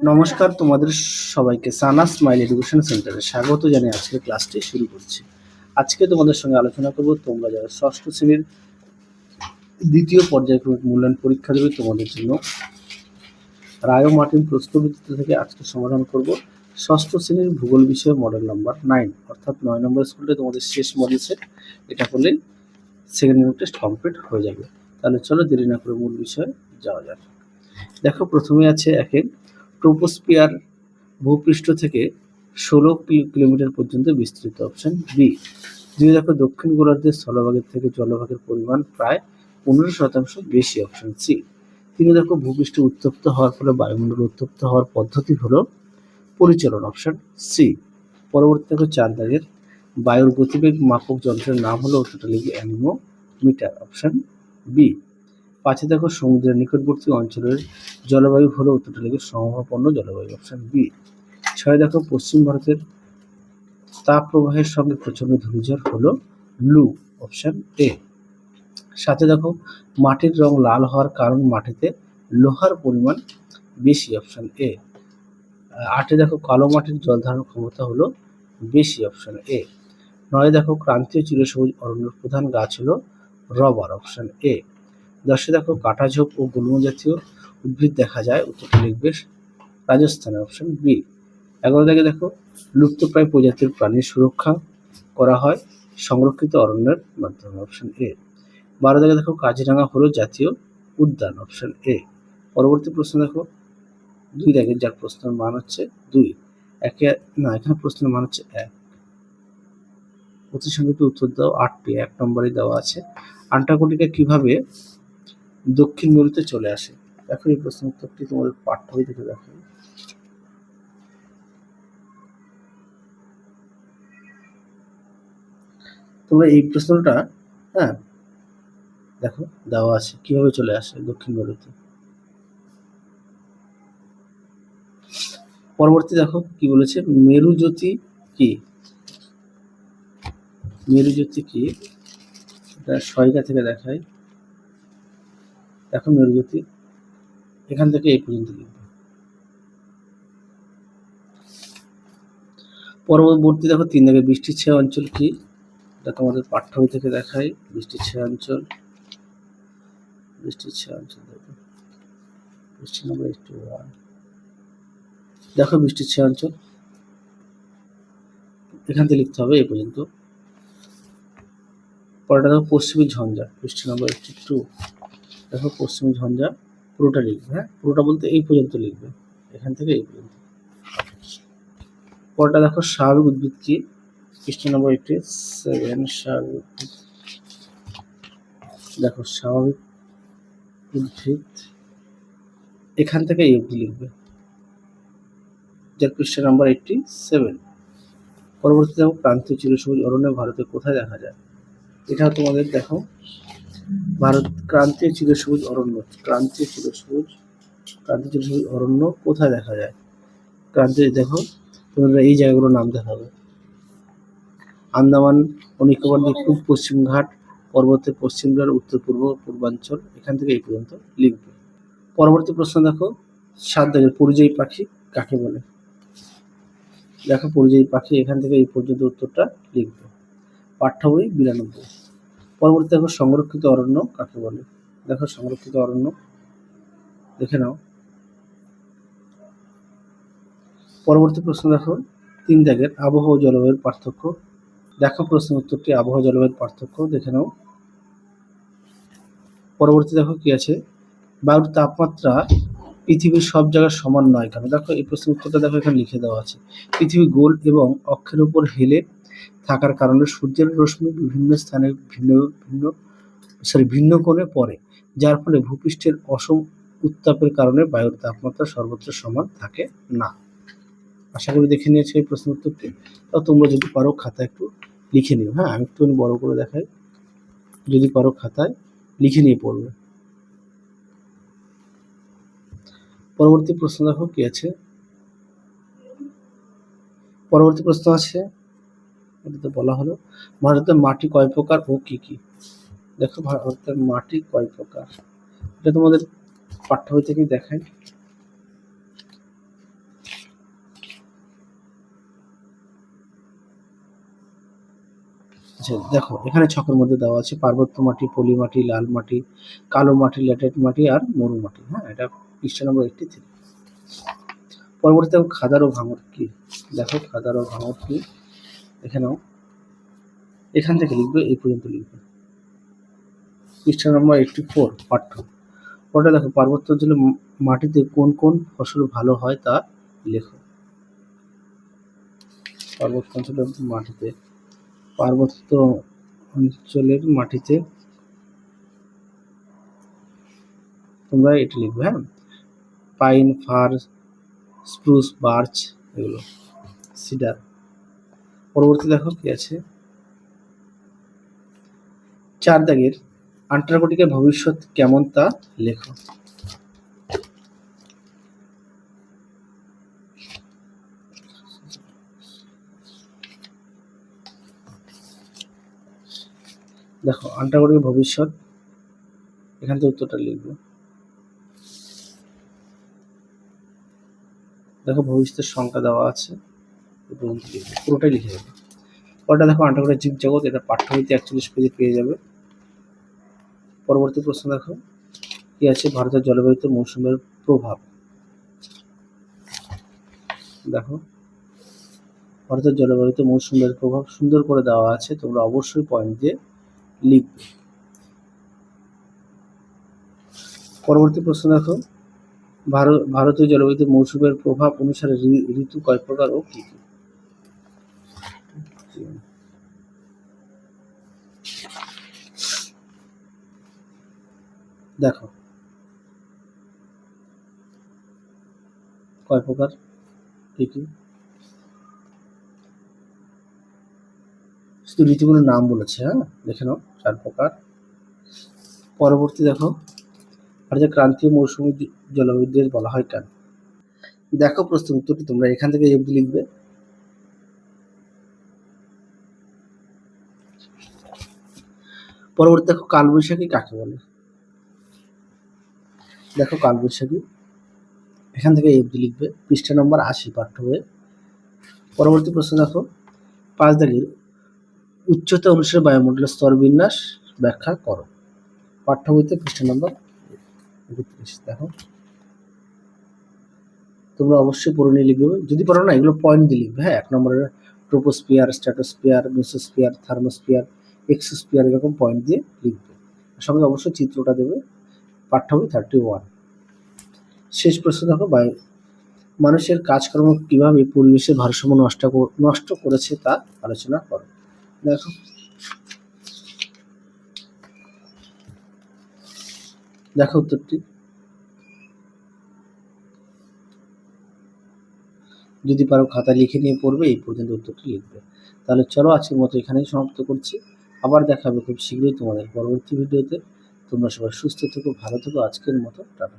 নমস্কার, তোমাদের সবাইকে সানা স্মাইল এডুকেশন সেন্টারে স্বাগত জানিয়ে আজকের ক্লাসটি শুরু করছি। আজকে তোমাদের সঙ্গে আলোচনা করব তোমরা যারা ষষ্ঠ শ্রেণীর দ্বিতীয় পর্যায়ক্রমিক মূল্যায়ন পরীক্ষা দেবে তোমাদের জন্য রায় ও মার্টিন প্রশ্নবিচিত্র থেকে আজকে সমাধান করব ষষ্ঠ শ্রেণীর ভূগোল বিষয়ে মডেল নাম্বার 9, অর্থাৎ 9 নম্বর স্কুলটা তোমাদের শেষ মডেল সেট। এটা করলেই সেকেন্ড ইউনিট টেস্ট কমপ্লিট হয়ে যাবে। তাহলে চলো দেরি না করে মূল বিষয়ে যাওয়া যাক। দেখো, প্রথমে আছে একের ট্রোপোস্ফিয়ার ভূপৃষ্ঠ থেকে 16 কিলোমিটার পর্যন্ত বিস্তৃত। Option B. দুই, দেখো দক্ষিণ গোলার্ধের স্থলভাগের থেকে জলভাগের পরিমাণ প্রায় 15% বেশি। Option C. তিনি, দেখো ভূপৃষ্ঠ উত্তপ্ত হওয়ার ফলে বায়ুমণ্ডল উত্তপ্ত হওয়ার পদ্ধতি হলো পরিচলন। Option C. পরবর্তী দেখো 4 দাগের বায়ুর গতিবেগ মাপক যন্ত্রের নাম হলো টোটালিটি অ্যানিমোমিটার। Option B. 5 দেখো সমুদ্রের নিকটবর্তী অঞ্চলের জলবায়ু হলো টোটালিটির সমভাবাপন্ন জলবায়ু। Option B. 6 দেখো পশ্চিম ভারতের তাপ প্রবাহের সঙ্গে প্রচন্ড ধূলিঝড় হলো লু। Option A. 7 দেখো মাটির রং লাল হওয়ার কারণ মাটিতে লোহার পরিমাণ বেশি। Option A. 8 দেখো কালো মাটির জল ধারণ ক্ষমতা হলো বেশি। Option A. 9 দেখো ক্রান্তীয় চিরসবুজ অরণ্যের প্রধান গাছ হলো রবার। Option A. 10 দেখো কাঁটাঝোপ ও গুল্ম জাতীয় উদ্ভিদ দেখা যায়। উত্তরটা লিখবে রাজস্থানে। Option B. 11 দাগে দেখো লুপ্তপ্রায় প্রজাতির প্রাণীর সুরক্ষা করা হয় সংরক্ষিত অরণ্যের মাধ্যমে। Option A. 12 দাগে দেখো কাজিরাঙা হলো জাতীয় উদ্যান। Option A. পরবর্তী প্রশ্ন দেখো 2 দাগে, যার প্রশ্নের মান হচ্ছে 2। এখানে প্রশ্নের মান হচ্ছে 1। অতি সংক্ষিপ্ত উত্তর দাও। 8টি 1 নম্বরে দেওয়া আছে। আন্টার্কটিকা কিভাবে দক্ষিণ মেরুতে চলে আসে? দেখো এই প্রশ্ন উত্তরটি তোমাদের পাঠ্য বই থেকে দেখো। তোমরা এই প্রশ্নটা দেখো দেওয়া আছে কিভাবে চলে আসে দক্ষিণ মেরুতে। পরবর্তী দেখো কি বলেছে, মেরুজ্যোতি কি? মেরুজ্যোতি কি? এটা সহায়িকা থেকে দেখায়। দেখো মেরুজ্যোতি এখান থেকে এই পর্যন্ত লিখবে। পরবর্তী দেখো 3 দাগে বৃষ্টির ছায়া অঞ্চল কি? এটা তোমাদের পাঠ্য বই থেকে দেখায়। বৃষ্টির ছায়া অঞ্চল, বৃষ্টির ছায়া অঞ্চল দেখো কোশ্চেন নাম্বার 81। দেখো বৃষ্টির ছায়া অঞ্চল এখান থেকে লিখতে হবে এই পর্যন্ত। পরেরটা দেখো পশ্চিমী ঝঞ্ঝা, কোশ্চেন নাম্বার 82। দেখো পশ্চিমী ঝঞ্ঝা পুরোটা লিখবে। পুরোটা বলতে এই পর্যন্ত লিখবে, এখান থেকে এই পর্যন্ত। পরেরটা দেখো স্বাভাবিক উদ্ভিদ কি? Question number 87। স্বাভাবিক, দেখো স্বাভাবিক উদ্ভিদ এখান থেকে এই অবধি লিখবে, যার কোশ্চেন নাম্বার 87। পরবর্তী দেখো ক্রান্তীয় চিরসবুজ অরণ্য ভারতে কোথায় দেখা যায়? এটা তোমাদের দেখো ভারত ক্রান্তীয় চিরসবুজ অরণ্য, ক্রান্তীয় চিরসবুজ অরণ্য কোথায় দেখা যায়? ক্রান্তীয় দেখো তোমরা এই জায়গাগুলোর নাম দেখাবে। আন্দামান ও নিকোবর দ্বীপপুঞ্জ, পশ্চিমঘাট পর্বতের পশ্চিমঘাট, উত্তর পূর্ব পূর্বাঞ্চল এখান থেকে এই পর্যন্ত লিখবে। পরবর্তী প্রশ্ন দেখো 7 দাগের পরিযায়ী পাখি কাকে বলে? দেখো পরিযায়ী পাখি এখান থেকে এই পর্যন্ত উত্তরটা লিখবে, পাঠ্য বই 92। পরবর্তী দেখো সংরক্ষিত অরণ্য কাকে বলে? দেখো সংরক্ষিত অরণ্য দেখে নাও। পরবর্তী প্রশ্ন দেখো 3 দাগের আবহাওয়া ও জলবায়ুর পার্থক্য। দেখো প্রশ্ন উত্তরটি আবহাওয়া জলবায়ুর পার্থক্য দেখে নাও। পরবর্তী দেখো কি আছে, বায়ুর তাপমাত্রা পৃথিবীর সব জায়গায় সমান নয় কেন? দেখো এই প্রশ্নের উত্তরটা দেখো এখানে লিখে দেওয়া আছে। পৃথিবী গোল এবং অক্ষের উপর হেলে থাকার কারণে সূর্যের রশ্মি বিভিন্ন স্থানে ভিন্ন কোণে পড়ে, যার ফলে ভূপৃষ্ঠের অসম উত্তাপের কারণে বায়ুর তাপমাত্রা সর্বত্র সমান থাকে না। আশা করি দেখে নিয়েছো এই প্রশ্ন উত্তরটি। তোমরা যদি পারো খাতায় একটু লিখে নিও। আমি একটু বড় করে দেখাই, যদি পারো খাতায় লিখে নিয়ে পড়বে। পরবর্তী প্রশ্ন দেখো কি আছে। পরবর্তী প্রশ্ন আছে, এটাতে বলা হলো ভারতের মাটি কয় প্রকার ও কি কি? দেখো ভারতের মাটি কয় প্রকার, এটা তোমাদের পাঠ্য বই থেকেই দেখায়। আচ্ছা দেখো, এখানে ছকের মধ্যে দেওয়া আছে পার্বত্য মাটি, পলি মাটি, লাল মাটি, কালো মাটি, ল্যাটেরাইট মাটি আর মরু মাটি। হ্যাঁ, এটা পৃষ্ঠা নম্বর 83। পরবর্তীতে খাদার ও ভাঙর কি? দেখো খাদার ও ভাঙর কি, এখানেও এখান থেকে লিখবে, এই পর্যন্ত লিখবে। পৃষ্ঠা নম্বর 84 পাঠ্য। ওটা দেখো, পার্বত্য অঞ্চলে মাটিতে কোন কোন ফসল ভালো হয় তা লেখো। পার্বত্য অঞ্চলের মাটিতে, পার্বত্য অঞ্চলের মাটিতে তোমরা এটা লিখবে। হ্যাঁ, পাইন, ফার, স্প্রুস, বার্চ, এগুলো, সিডার। পরবর্তী দেখো কি আছে, 4 দাগের আন্টার্কটিকার ভবিষ্যৎ কেমন তা লেখো। দেখো আন্টার্কটিকার ভবিষ্যৎ, এখান থেকে উত্তরটা লিখবে। দেখো ভবিষ্যতের সংখ্যা দেওয়া আছে, পুরোটাই লিখে যাবে। ওটা দেখো আন্টার্কটিকার জীবজগৎ, এটা পাঠ্য বইতে 41 পেজে পেয়ে যাবে। পরবর্তী প্রশ্ন দেখো কি আছে, ভারতের জলবায়ুতে মৌসুমের প্রভাব। দেখো ভারতের জলবায়ুতে মৌসুমের প্রভাব সুন্দর করে দেওয়া আছে, তোমরা অবশ্যই পয়েন্ট দিয়ে লিখবে। পরবর্তী প্রশ্ন দেখো, ভারতীয় জলবায়ুতে মৌসুমের প্রভাব অনুসারে ঋতু কয় প্রকার ও কি কি? দেখো কয় প্রকার কি কি, শুধু ঋতুগুলোর নাম বলেছে। হ্যাঁ, দেখে নাও, 4 প্রকার। পরবর্তী দেখো, ভারতের ক্রান্তীয় মৌসুমী জলবায়ু দেশ বলা হয় কেন? দেখো প্রশ্নের উত্তরটি তোমরা এখান থেকে অবধি লিখবে। পরবর্তী দেখো, কালবৈশাখী কাকে বলে? দেখো কালবৈশাখী, এখান থেকে অবধি লিখবে, পৃষ্ঠা নম্বর 80 পাঠ্য বইয়ে। পরবর্তী প্রশ্ন দেখো, 5 দাগের উচ্চতা অনুসারে বায়ুমণ্ডলের স্তর বিন্যাস ব্যাখ্যা করো। পাঠ্য বইতে পৃষ্ঠা নম্বর 31। দেখো তোমরা অবশ্যই পড়ে নিয়ে লিখবে, যদি পারো না এগুলো পয়েন্ট দিয়ে লিখবে। হ্যাঁ, 1 নম্বরের troposphere, stratosphere, mesosphere, thermosphere, exosphere, এরকম পয়েন্ট দিয়ে লিখবে। সঙ্গে অবশ্যই চিত্রটা দেবে। পাঠ্য বই 31। শেষ প্রশ্ন দেখো, মানুষের কাজকর্ম কিভাবে পরিবেশের ভারসাম্য নষ্ট করেছে তা আলোচনা করো। দেখো দেখো উত্তরটি, যদি পারো খাতা লিখে নিয়ে পড়বে, এই পর্যন্ত উত্তরটি লিখবে। তাহলে চলো আজকের মতো এখানেই সমাপ্ত করছি। আবার দেখা হবে খুব শীঘ্রই তোমাদের পরবর্তী ভিডিওতে। তোমরা সবাই সুস্থ থেকো, ভালো থেকো। আজকের মতো টাটা।